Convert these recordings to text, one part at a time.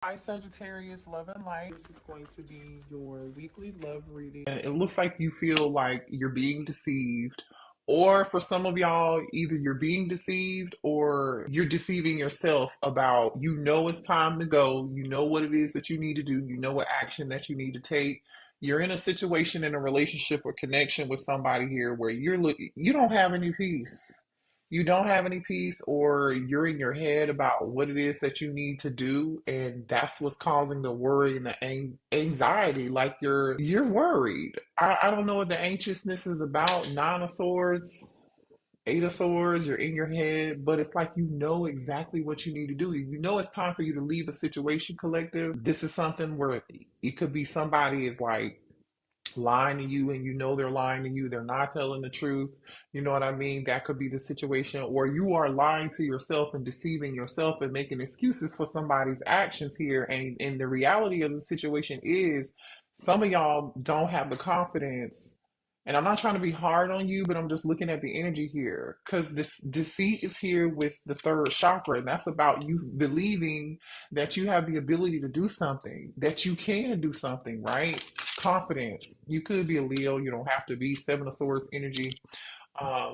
Hi, Sagittarius, love and light. This is going to be your weekly love reading. And it looks like you feel like you're being deceived, or for some of y'all, either you're being deceived or you're deceiving yourself about you know it's time to go, you know what it is that you need to do, you know what action that you need to take. You're in a situation in a relationship or connection with somebody here where you don't have any peace. You don't have any peace, or you're in your head about what it is that you need to do, and that's what's causing the worry and the anxiety. Like you're worried. I don't know what the anxiousness is about. Nine of Swords, Eight of Swords, you're in your head, but it's like you know exactly what you need to do. You know it's time for you to leave a situation, collective. This is something where it could be somebody is like lying to you and you know they're lying to you, they're not telling the truth, you know what I mean? That could be the situation. Or you are lying to yourself and deceiving yourself and making excuses for somebody's actions here. And the reality of the situation is some of y'all don't have the confidence. And I'm not trying to be hard on you, but I'm just looking at the energy here because this deceit is here with the third chakra, and that's about you believing that you have the ability to do something, that you can do something, right? Confidence. You could be a Leo, you don't have to be. Seven of Swords energy.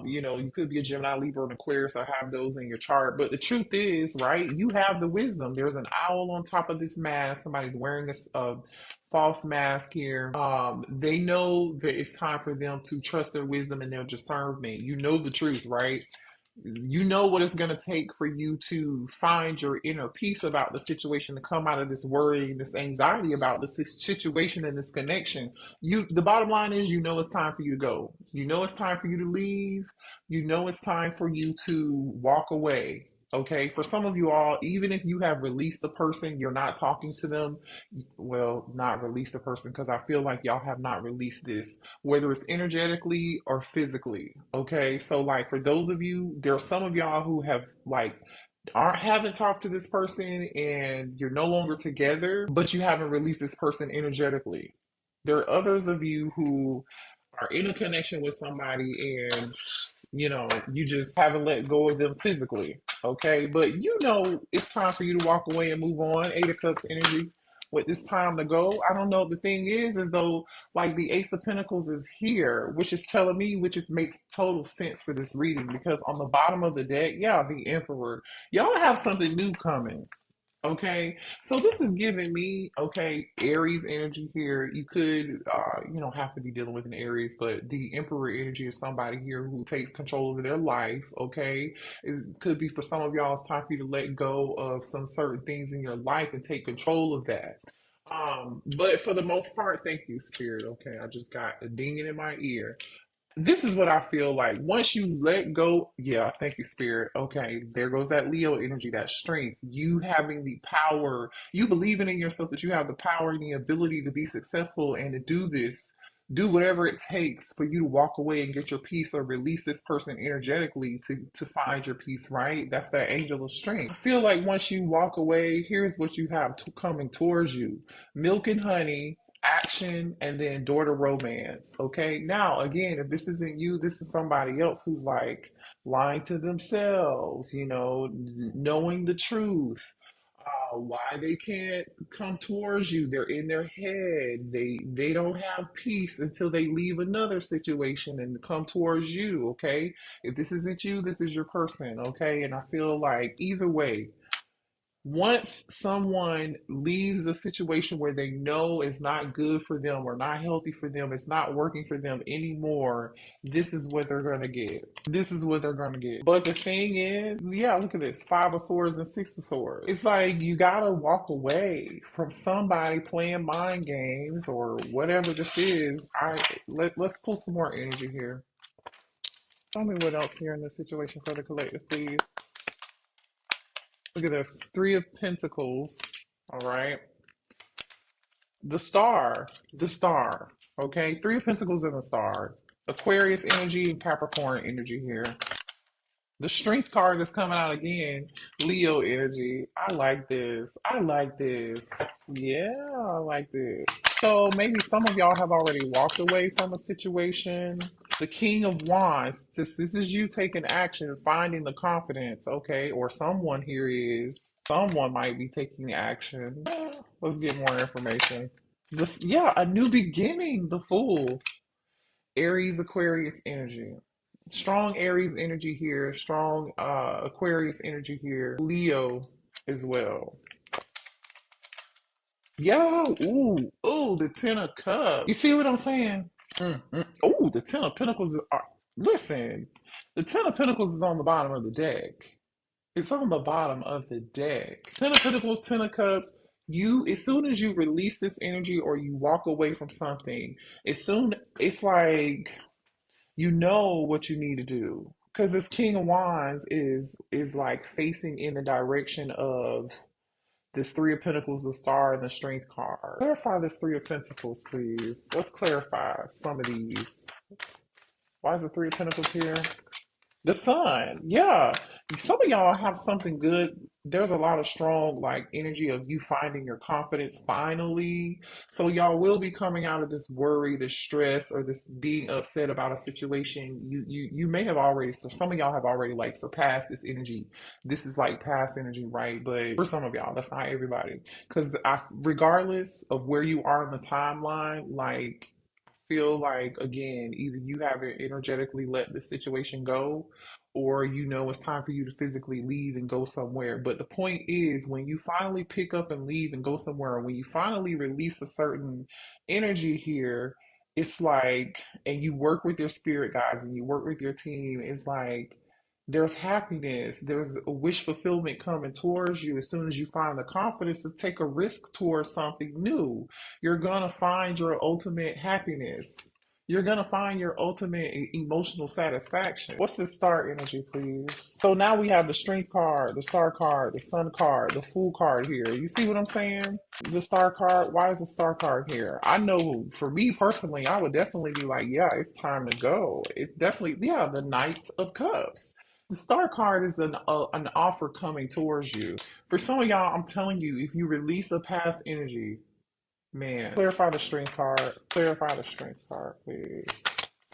You could be a Gemini, Libra, and Aquarius, or have those in your chart. But the truth is, right, you have the wisdom. There's an owl on top of this mask. Somebody's wearing this false mask here. They know that it's time for them to trust their wisdom and their discernment. You know the truth, right? You know what it's going to take for you to find your inner peace about the situation, to come out of this worry and this anxiety about the situation and this connection. The bottom line is, you know it's time for you to go. You know it's time for you to leave. You know it's time for you to walk away. Okay, for some of you all, even if you have released the person, you're not talking to them. Well, not release the person, because I feel like y'all have not released this, whether it's energetically or physically. Okay, so like for those of you, there are some of y'all who have like aren't haven't talked to this person and you're no longer together, but you haven't released this person energetically. There are others of you who are in a connection with somebody and you just haven't let go of them physically. Okay, but you know it's time for you to walk away and move on. Eight of Cups energy. With this time to go, I don't know. The thing is though, like the Ace of Pentacles is here, which is telling me, which is makes total sense for this reading, because on the bottom of the deck, yeah, the Emperor, y'all have something new coming. Okay, so this is giving me, okay, Aries energy here. You could, have to be dealing with an Aries, but the Emperor energy is somebody here who takes control over their life. Okay, it could be for some of y'all, it's time for you to let go of some certain things in your life and take control of that. But for the most part, thank you, Spirit. Okay, I just got a dinging in my ear. This is what I feel like. Once you let go, yeah, thank you, Spirit. Okay, there goes that Leo energy, that strength. You having the power, you believing in yourself that you have the power and the ability to be successful and to do this, do whatever it takes for you to walk away and get your peace, or release this person energetically to find your peace, right? That's that angel of strength. I feel like once you walk away, here's what you have coming towards you: milk and honey, action, and then daughter romance. Okay. Now, again, if this isn't you, this is somebody else who's like lying to themselves, knowing the truth. Why they can't come towards you? They're in their head. They don't have peace until they leave another situation and come towards you. Okay. If this isn't you, this is your person. Okay. And I feel like either way, once someone leaves a situation where they know it's not good for them or not healthy for them, it's not working for them anymore, this is what they're going to get. This is what they're going to get. But the thing is, yeah, look at this: Five of Swords and Six of Swords. It's like you got to walk away from somebody playing mind games or whatever this is. Let's pull some more energy here. Tell me what else here in this situation for the collective, please. Look at this: Three of Pentacles. All right. The star. Okay. Three of Pentacles and the star. Aquarius energy and Capricorn energy here. The strength card is coming out again. Leo energy. I like this. I like this. Yeah, I like this. So maybe some of y'all have already walked away from a situation. The King of Wands. This is you taking action, finding the confidence, okay? Or someone here is. Someone might be taking action. Let's get more information. This, yeah, a new beginning. The Fool. Aries, Aquarius energy. Strong Aries energy here, strong Aquarius energy here, Leo as well. Yo, ooh, the Ten of Cups. You see what I'm saying? Ooh, the Ten of Pentacles is, listen, the Ten of Pentacles is on the bottom of the deck. It's on the bottom of the deck. Ten of Pentacles, Ten of Cups. You, as soon as you release this energy or you walk away from something, it's like you know what you need to do because this King of Wands is like facing in the direction of this Three of Pentacles, the Star, and the Strength card. Clarify this Three of Pentacles, please. Let's clarify some of these. Why is the Three of Pentacles here? The sun, yeah. Some of y'all have something good. There's a lot of strong like energy of you finding your confidence finally. So y'all will be coming out of this worry, this stress, or this being upset about a situation. You may have already. So some of y'all have already like surpassed this energy. This is like past energy, right? But for some of y'all, that's not everybody. Because regardless of where you are in the timeline, like feel like again either you haven't energetically let the situation go or you know it's time for you to physically leave and go somewhere. But the point is when you finally pick up and leave and go somewhere, when you finally release a certain energy here, it's like, and you work with your spirit guides and you work with your team, it's like there's happiness, there's a wish fulfillment coming towards you as soon as you find the confidence to take a risk towards something new. You're gonna find your ultimate happiness. You're gonna find your ultimate emotional satisfaction. What's the star energy, please? So now we have the strength card, the star card, the sun card, the fool card here. You see what I'm saying? The star card. Why is the star card here? I know for me personally, I would definitely be like, yeah, it's time to go. It's definitely, yeah, the Knight of Cups. The star card is an offer coming towards you. For some of y'all, I'm telling you, if you release a past energy, man, clarify the strength card. Clarify the strength card, please.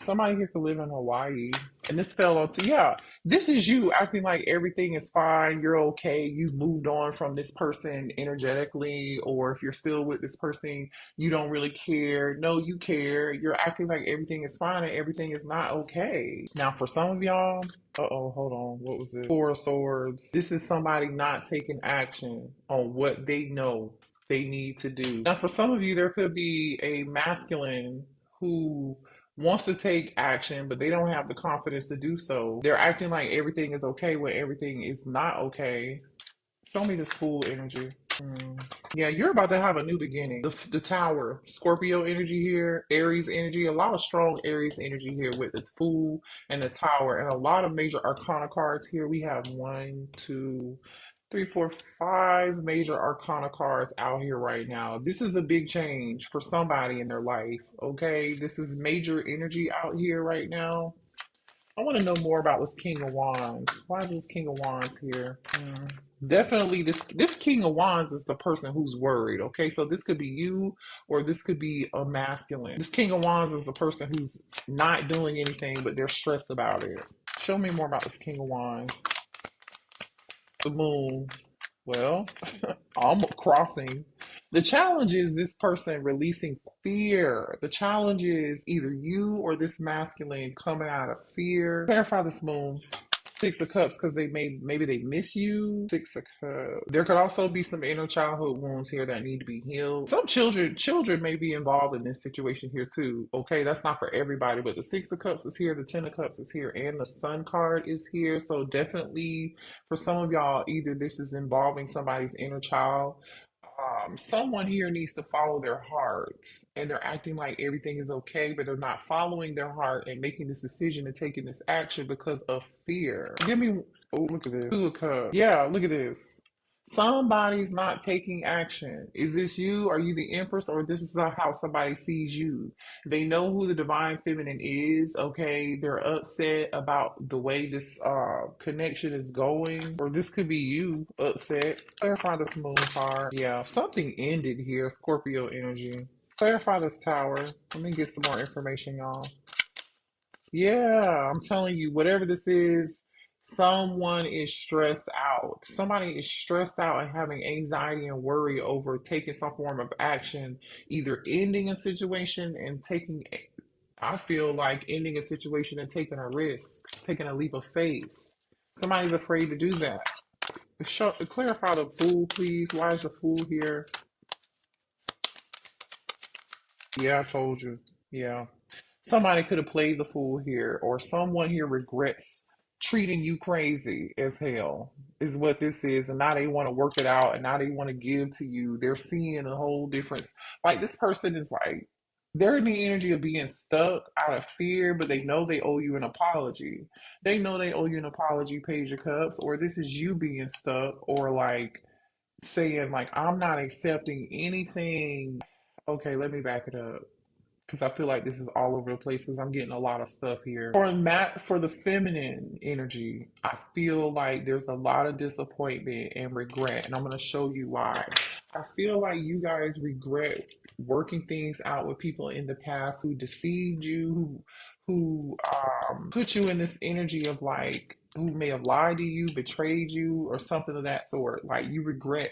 Somebody here could live in Hawaii. And this fell onto, yeah, this is you acting like everything is fine. You're okay. You've moved on from this person energetically. Or if you're still with this person, you don't really care. No, you care. You're acting like everything is fine and everything is not okay. Now, for some of y'all, uh-oh, hold on. What was it? Four of Swords. This is somebody not taking action on what they know they need to do. Now, for some of you, there could be a masculine who wants to take action, but they don't have the confidence to do so. They're acting like everything is okay when everything is not okay. Show me this Fool energy. Yeah, you're about to have a new beginning. The Tower, Scorpio energy here, Aries energy, a lot of strong Aries energy here with the Fool and the Tower, and a lot of major Arcana cards here. We have one, two, three, four, five major Arcana cards out here right now. This is a big change for somebody in their life, okay? This is major energy out here right now. I want to know more about this King of Wands. Why is this King of Wands here? Definitely, this King of Wands is the person who's worried. Okay, so this could be you, or this could be a masculine. This King of Wands is the person who's not doing anything, but they're stressed about it. Show me more about this King of Wands. The Moon. Well, I'm crossing. The challenge is this person releasing fear. The challenge is either you or this masculine coming out of fear. Clarify this Moon. Six of Cups because maybe they miss you. Six of Cups. There could also be some inner childhood wounds here that need to be healed. Some children may be involved in this situation here too. Okay, that's not for everybody, but the Six of Cups is here, the Ten of Cups is here, and the Sun card is here. So definitely for some of y'all, either this is involving somebody's inner child. Someone here needs to follow their heart and they're acting like everything is okay, but they're not following their heart and making this decision and taking this action because of fear. Give me, oh, look at this. Two of Cups. Yeah, look at this. Somebody's not taking action. Is this you? Are you the Empress? Or this is how somebody sees you? They know who the Divine Feminine is. Okay. They're upset about the way this connection is going. Or this could be you upset. Clarify this moon card. Yeah. Something ended here. Scorpio energy. Clarify this tower. Let me get some more information, y'all. Yeah, I'm telling you, whatever this is, someone is stressed out. Somebody is stressed out and having anxiety and worry over taking some form of action, either ending a situation and taking, I feel like ending a situation and taking a risk, taking a leap of faith. Somebody's afraid to do that. Clarify the fool, please. Why is the fool here? Yeah, I told you. Yeah. Somebody could have played the fool here, or someone here regrets treating you crazy as hell, is what this is. And now they want to work it out and now they want to give to you. They're seeing a whole difference. Like this person is like, they're in the energy of being stuck out of fear, but they know they owe you an apology. They know they owe you an apology, Page of Cups, or this is you being stuck, or like saying, like, I'm not accepting anything. Okay, let me back it up because I feel like this is all over the place because I'm getting a lot of stuff here. For the feminine energy, I feel like there's a lot of disappointment and regret, and I'm going to show you why. I feel like you guys regret working things out with people in the past who deceived you, who put you in this energy of like who may have lied to you, betrayed you, or something of that sort. Like you regret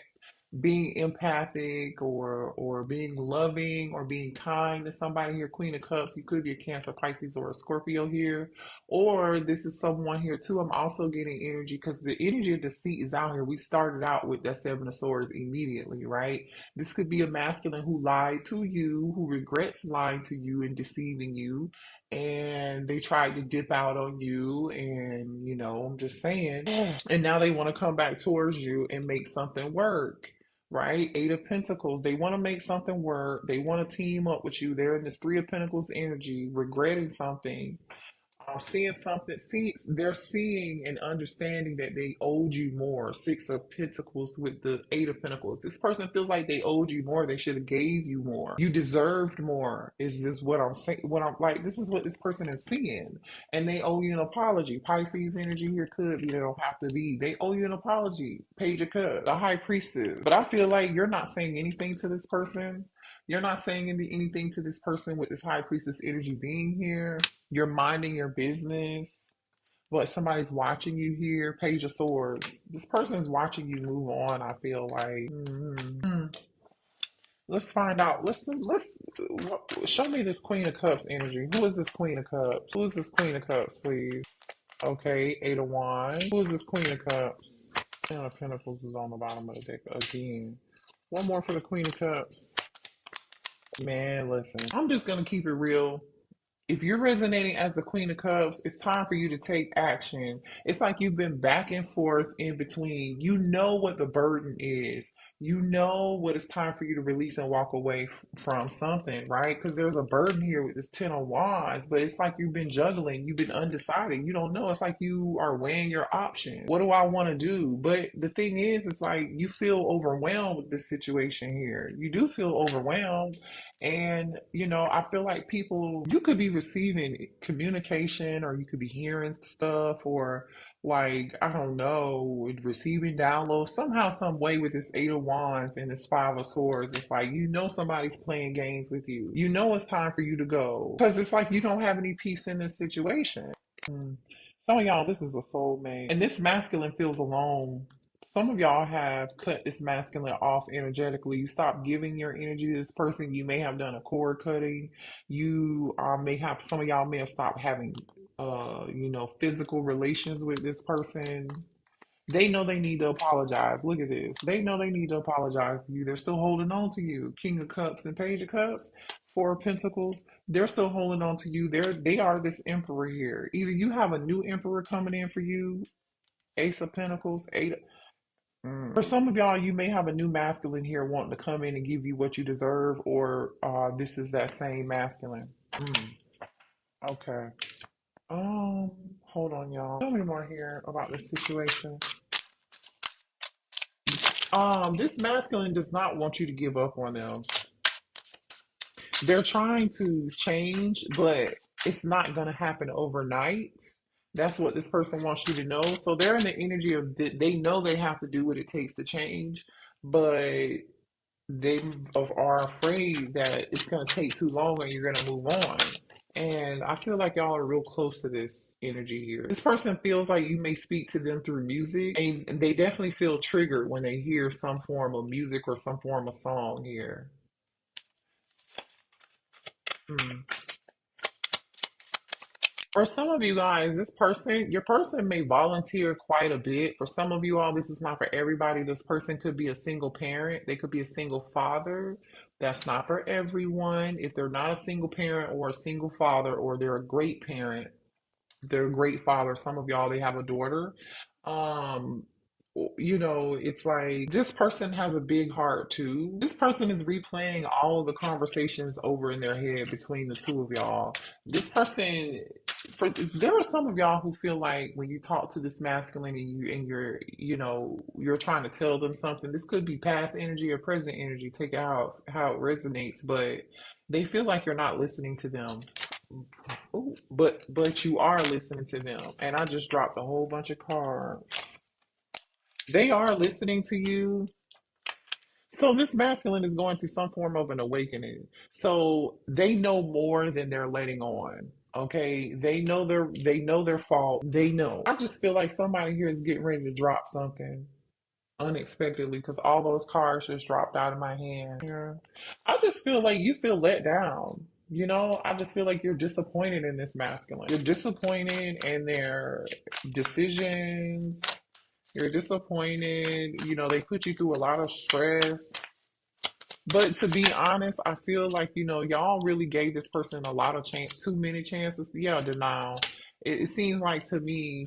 being empathic or being loving or being kind to somebody here. Queen of Cups, you could be a Cancer, Pisces, or a Scorpio here, or this is someone here too. I'm also getting energy because the energy of deceit is out here. We started out with that Seven of Swords immediately, right? This could be a masculine who lied to you, who regrets lying to you and deceiving you, and they tried to dip out on you, and I'm just saying, and now they want to come back towards you and make something work, right? Eight of Pentacles. They want to make something work. They want to team up with you. They're in this Three of Pentacles energy, regretting something, seeing something. They're seeing and understanding that they owed you more. Six of Pentacles with the Eight of Pentacles. This person feels like they owed you more. They should have gave you more. You deserved more. Is this what I'm saying? What I'm like? This is what this person is seeing, and they owe you an apology. Pisces energy here could be. They don't have to be. They owe you an apology. Page of Cups, the High Priestess. But I feel like you're not saying anything to this person. You're not saying anything to this person with this High Priestess energy being here. You're minding your business, but somebody's watching you here. Page of Swords. This person is watching you move on. I feel like. Let's find out. Show me this Queen of Cups energy. Who is this Queen of Cups? Who is this Queen of Cups, please? Okay, Eight of Wands. Who is this Queen of Cups? Ten of Pentacles is on the bottom of the deck again. One more for the Queen of Cups. Man, listen. I'm just gonna keep it real. If you're resonating as the Queen of Cups, it's time for you to take action. It's like you've been back and forth in between. You know what the burden is. You know what it's time for you to release and walk away from something, right? Because there's a burden here with this Ten of Wands, but it's like you've been juggling. You've been undecided. You don't know. It's like you are weighing your options. What do I want to do? But the thing is, it's like you feel overwhelmed with this situation here. You do feel overwhelmed. And, I feel like people, you could be receiving communication or you could be hearing stuff or like, I don't know, receiving downloads somehow, some way with this Eight of Wands and this Five of Swords. It's like, somebody's playing games with you. You know it's time for you to go because it's like you don't have any peace in this situation. Some of y'all, this is a soulmate. And this masculine feels alone. Some of y'all have cut this masculine off energetically. You stop giving your energy to this person. You may have done a cord cutting. You may have, some of y'all may have stopped having, physical relations with this person. They know they need to apologize. Look at this. They know they need to apologize to you. They're still holding on to you. King of Cups and Page of Cups, Four of Pentacles. They're still holding on to you. They are this emperor here. Either you have a new emperor coming in for you, Ace of Pentacles, Eight. For some of y'all, you may have a new masculine here wanting to come in and give you what you deserve, or this is that same masculine. Okay. Hold on, y'all. Tell me more here about this situation. This masculine does not want you to give up on them. They're trying to change, but it's not going to happen overnight. That's what this person wants you to know. So they're in the energy of they know they have to do what it takes to change, but they are afraid that it's going to take too long and you're going to move on. And I feel like y'all are real close to this energy here. This person feels like you may speak to them through music, and they definitely feel triggered when they hear some form of music or some form of song here. Hmm. For some of you guys, your person may volunteer quite a bit. For some of you all, this is not for everybody. This person could be a single parent. They could be a single father. That's not for everyone. If they're not a single parent or a single father, or they're a great parent, they're a great father. Some of y'all, they have a daughter. Um, it's like this person has a big heart too. This person is replaying all of the conversations over in their head between the two of y'all. This person, there are some of y'all who feel like when you talk to this masculine and you're trying to tell them something. This could be past energy or present energy. Take it how it resonates, but they feel like you're not listening to them. Ooh, but you are listening to them, and I just dropped a whole bunch of cards. They are listening to you. So this masculine is going through some form of an awakening. So they know more than they're letting on. Okay, they know their fault. They know. I just feel like somebody here is getting ready to drop something unexpectedly because all those cards just dropped out of my hand. Yeah. I just feel like you feel let down. I just feel like you're disappointed in this masculine. You're disappointed in their decisions. You're disappointed. They put you through a lot of stress. But to be honest, I feel like, y'all really gave this person a lot of chance, too many chances. Yeah, denial. It seems like to me,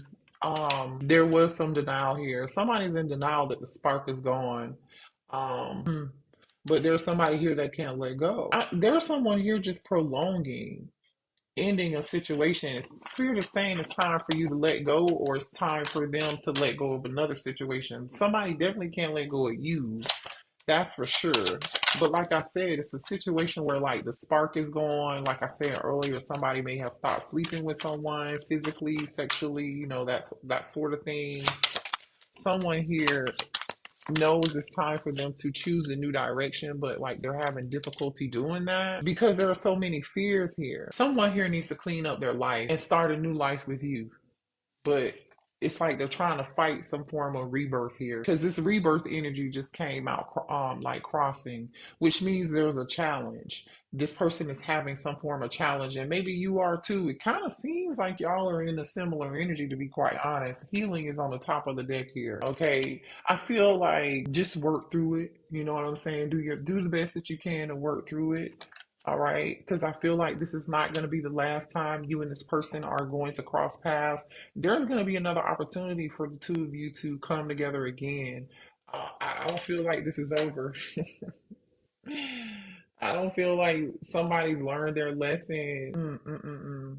there was some denial here. Somebody's in denial that the spark is gone. But there's somebody here that can't let go. There's someone here just prolonging, ending a situation. Spirit is saying it's time for you to let go, or it's time for them to let go of another situation. Somebody definitely can't let go of you. That's for sure. But like I said, it's a situation where like the spark is gone. Like I said earlier, somebody may have stopped sleeping with someone physically, sexually, that sort of thing. Someone here knows it's time for them to choose a new direction, but like they're having difficulty doing that because there are so many fears here. Someone here needs to clean up their life and start a new life with you. But it's like they're trying to fight some form of rebirth here because this rebirth energy just came out like crossing, which means there's a challenge. This person is having some form of challenge, and maybe you are too. It kind of seems like y'all are in a similar energy, to be quite honest. Healing is on the top of the deck here. Okay, I feel like just work through it. You know what I'm saying? Do the best that you can to work through it. All right, because I feel like this is not going to be the last time you and this person are going to cross paths. There's going to be another opportunity for the two of you to come together again. I don't feel like this is over. I don't feel like somebody's learned their lesson. Mm-mm-mm-mm.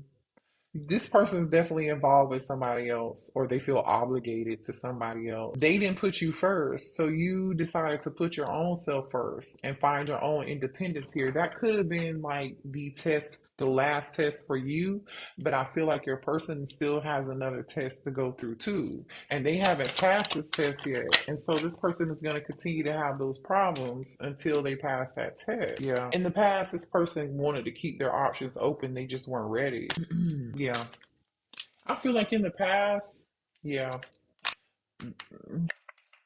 This person's definitely involved with somebody else, or they feel obligated to somebody else. They didn't put you first, so you decided to put your own self first and find your own independence here. That could have been like the last test for you, but I feel like your person still has another test to go through too, and they haven't passed this test yet. And so this person is going to continue to have those problems until they pass that test. Yeah. In the past, this person wanted to keep their options open, they just weren't ready. Yeah. I feel like in the past, yeah,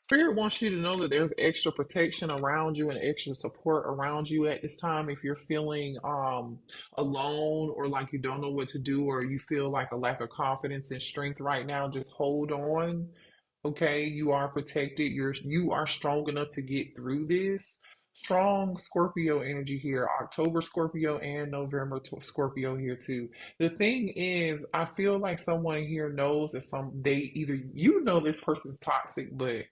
Spirit wants you to know that there's extra protection around you and extra support around you at this time. If you're feeling alone, or like you don't know what to do, or you feel like a lack of confidence and strength right now, just hold on. Okay, you are protected. You are strong enough to get through this. Strong Scorpio energy here, October Scorpio and November Scorpio here too. The thing is, I feel like someone here knows that they either this person's toxic, but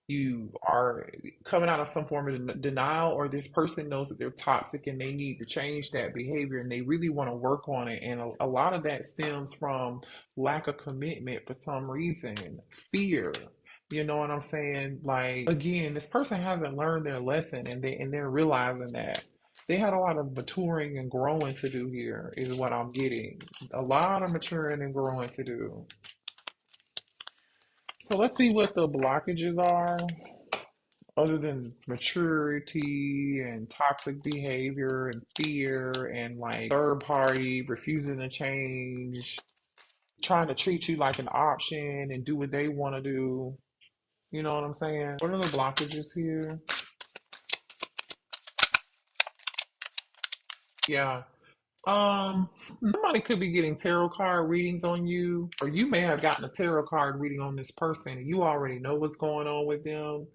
you are coming out of some form of denial, or this person knows that they're toxic and they need to change that behavior and they really want to work on it. And a lot of that stems from lack of commitment for some reason, fear. You know what I'm saying? Like again, this person hasn't learned their lesson and they're realizing that. They had a lot of maturing and growing to do here, is what I'm getting. A lot of maturing and growing to do. So let's see what the blockages are, other than maturity and toxic behavior and fear and like third party refusing to change, trying to treat you like an option and do what they want to do. You know what I'm saying? What are the blockages here? Yeah. Um, Somebody could be getting tarot card readings on you, or you may have gotten a tarot card reading on this person and you already know what's going on with them.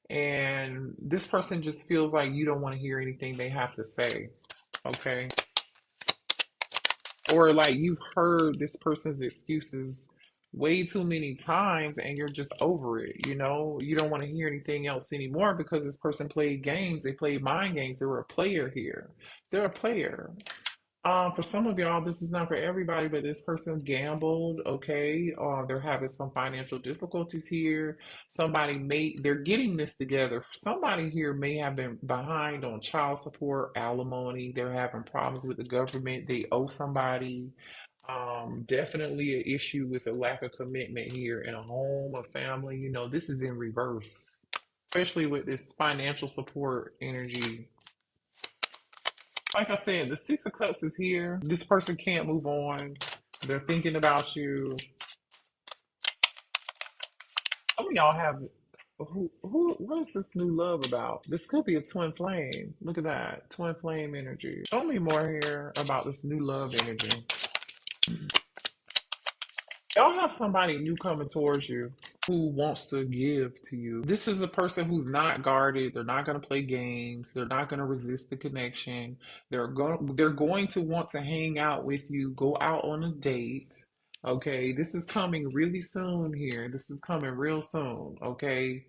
And this person just feels like you don't want to hear anything they have to say. Okay. Or like you've heard this person's excuses way too many times and you're just over it, you know? You don't want to hear anything else anymore because this person played games. They played mind games. They were a player here. They're a player. For some of y'all, this is not for everybody, but this person gambled, okay? They're having some financial difficulties here. They're getting this together. Somebody here may have been behind on child support, alimony. They're having problems with the government. They owe somebody. Definitely an issue with a lack of commitment here in a home, a family. You know, this is in reverse, especially with this financial support energy. Like I said, the Six of Cups is here. This person can't move on. They're thinking about you. Some of y'all have what is this new love about? This could be a twin flame. Look at that. Twin flame energy. Show me more here about this new love energy. Y'all have somebody new coming towards you who wants to give to you. This is a person who's not guarded. They're not going to play games. They're not going to resist the connection. They're going to want to hang out with you, go out on a date. Okay, this is coming really soon here. This is coming real soon. Okay,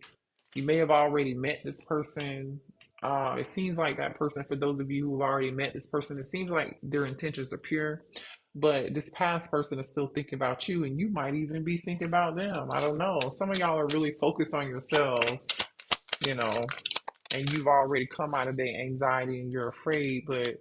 you may have already met this person. It seems like that person, for those of you who've already met this person, it seems like their intentions are pure. But this past person is still thinking about you, and you might even be thinking about them. I don't know. Some of y'all are really focused on yourselves, you know, and you've already come out of their anxiety and you're afraid, but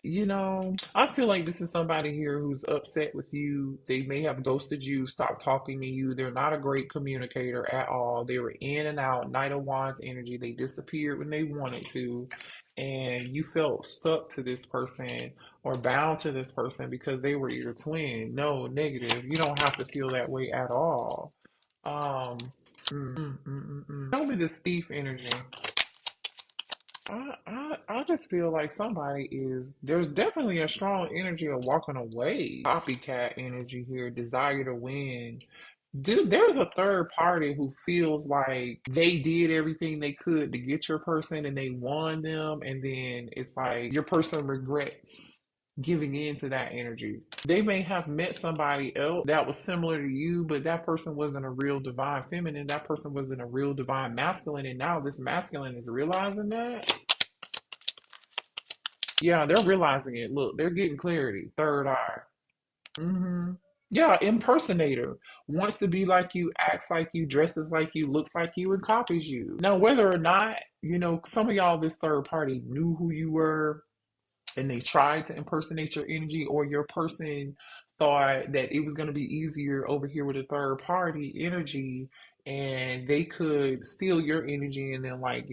I feel like this is somebody here who's upset with you. They may have ghosted you, stopped talking to you. They're not a great communicator at all. They were in and out, Knight of Wands energy. They disappeared when they wanted to. And you felt stuck to this person or bound to this person because they were your twin. No, negative. You don't have to feel that way at all. Um, Tell me this thief energy. I just feel like there's definitely a strong energy of walking away. Copycat energy here, desire to win. Dude, there's a third party who feels like they did everything they could to get your person and they won them, and then it's like your person regrets giving in to that energy. They may have met somebody else that was similar to you, but that person wasn't a real divine feminine. That person wasn't a real divine masculine, and now this masculine is realizing that. Yeah, they're realizing it. Look, they're getting clarity. Third eye. hmm Yeah, impersonator. Wants to be like you, acts like you, dresses like you, looks like you, and copies you. Now, whether or not, some of y'all, this third party knew who you were and they tried to impersonate your energy, or your person thought that it was going to be easier over here with a third party energy and they could steal your energy and then like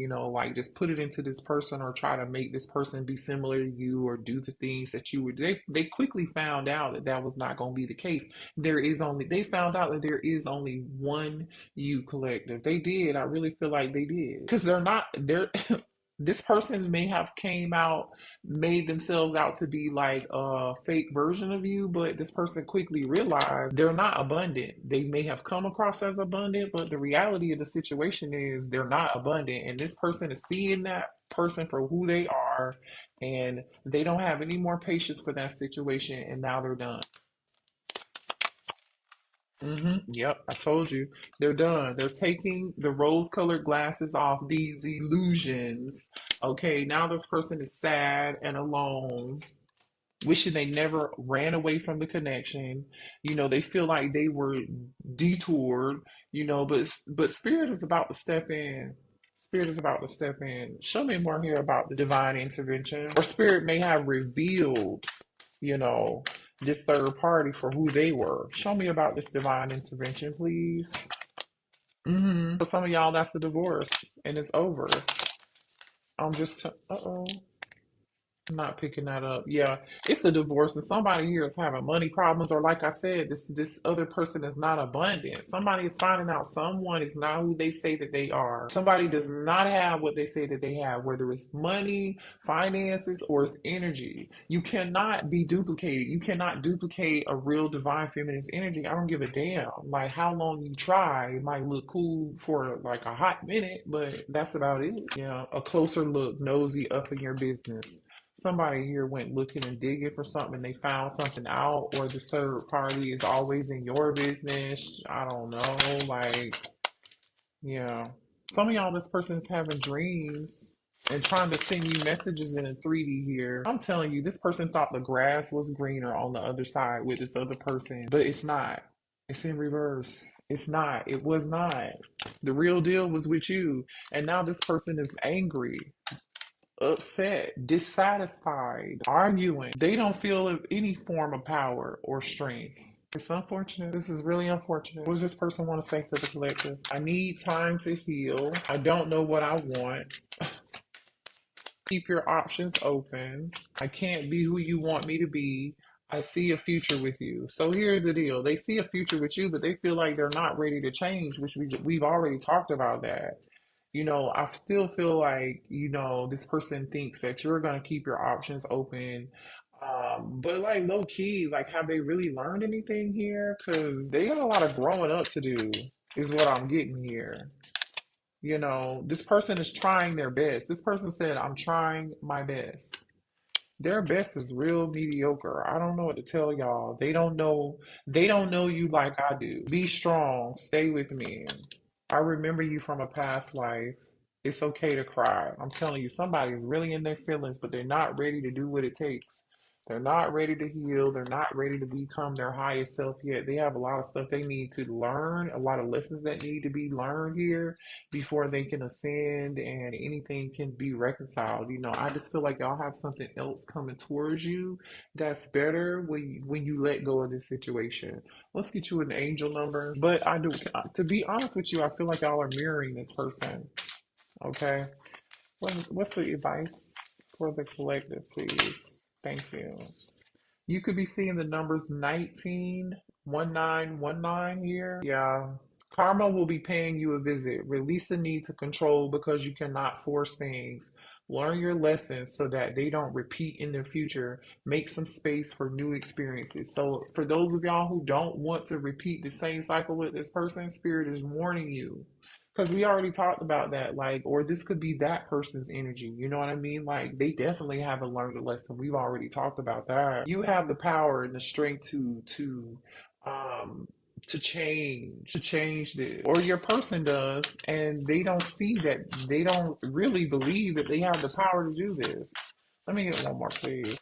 just put it into this person or try to make this person be similar to you or do the things that you would. They quickly found out that that was not going to be the case. They found out that there is only one you collective. They did. I really feel like they did, because they're this person may have came out, made themselves out to be like a fake version of you, but this person quickly realized they're not abundant. They may have come across as abundant, but the reality of the situation is they're not abundant. And this person is seeing that person for who they are, and they don't have any more patience for that situation, and now they're done. Yep, I told you. They're done. They're taking the rose-colored glasses off these illusions. Okay, now this person is sad and alone. wishing they never ran away from the connection. They feel like they were detoured, but Spirit is about to step in. Spirit is about to step in. Show me more here about the divine intervention. Or Spirit may have revealed, you know, this third party for who they were. Show me about this divine intervention, please. For some of y'all, that's the divorce and it's over. I'm just, uh-oh. I'm not picking that up. Yeah, it's a divorce, and somebody here is having money problems, or like I said, this other person is not abundant. Somebody is finding out someone is not who they say that they are. Somebody does not have what they say that they have, whether it's money, finances, or it's energy. You cannot be duplicated. You cannot duplicate a real divine feminine's energy. I don't give a damn. Like how long you try, it might look cool for like a hot minute, but that's about it. Yeah, a closer look, nosy up in your business. Somebody here went looking and digging for something and they found something out, or the third party is always in your business. I don't know. Like, yeah. Some of y'all, this person's having dreams and trying to send you messages in a 3D here. I'm telling you, this person thought the grass was greener on the other side with this other person, but it's not. It's in reverse. It's not. It was not. The real deal was with you. And now this person is angry, upset, dissatisfied, arguing. They don't feel any form of power or strength. It's unfortunate. This is really unfortunate. What does this person want to say for the collective? I need time to heal. I don't know what I want. Keep your options open. I can't be who you want me to be. I see a future with you. So here's the deal. They see a future with you, but they feel like they're not ready to change, which we've already talked about that. I still feel like, this person thinks that you're going to keep your options open. But like low key, like, have they really learned anything here? Because they got a lot of growing up to do, is what I'm getting here. This person is trying their best. This person said, I'm trying my best. Their best is real mediocre. I don't know what to tell y'all. They don't know you like I do. Be strong. Stay with me. I remember you from a past life. It's okay to cry. I'm telling you, somebody's really in their feelings, but they're not ready to do what it takes. They're not ready to heal. They're not ready to become their highest self yet. They have a lot of stuff they need to learn, a lot of lessons that need to be learned here before they can ascend and anything can be reconciled. I just feel like y'all have something else coming towards you that's better when you let go of this situation. Let's get you an angel number. But to be honest with you, I feel like y'all are mirroring this person. Okay. What's the advice for the collective, please? Thank you. You could be seeing the numbers 191919 here. Yeah. Karma will be paying you a visit. Release the need to control because you cannot force things. Learn your lessons so that they don't repeat in the future. Make some space for new experiences. So, for those of y'all who don't want to repeat the same cycle with this person, Spirit is warning you. Because we already talked about that, like, or this could be that person's energy. You know what I mean? Like, they definitely haven't learned a lesson. We've already talked about that. You have the power and the strength um, to change this, or your person does, and they don't see that. They don't really believe that they have the power to do this. Let me get one more, please.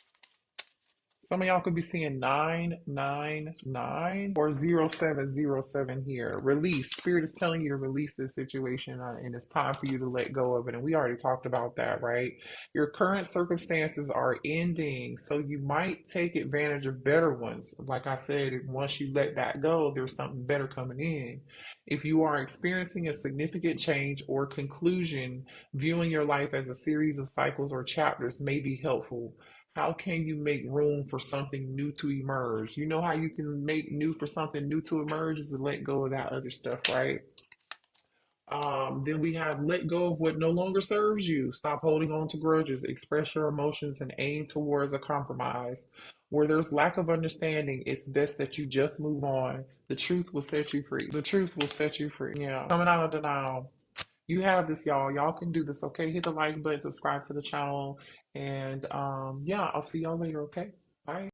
Some of y'all could be seeing 999 or 0707 here. Release. Spirit is telling you to release this situation, and it's time for you to let go of it. And we already talked about that, right? Your current circumstances are ending, so you might take advantage of better ones. Like I said, once you let that go, there's something better coming in. If you are experiencing a significant change or conclusion, viewing your life as a series of cycles or chapters may be helpful. How can you make room for something new to emerge? You know how you can make new for something new to emerge is to let go of that other stuff, right? Then we have let go of what no longer serves you. Stop holding on to grudges. Express your emotions and aim towards a compromise. Where there's lack of understanding, it's best that you just move on. The truth will set you free. The truth will set you free. Yeah. Coming out of denial. You have this, y'all. Y'all can do this, okay? Hit the like button, subscribe to the channel, and yeah, I'll see y'all later, okay? Bye.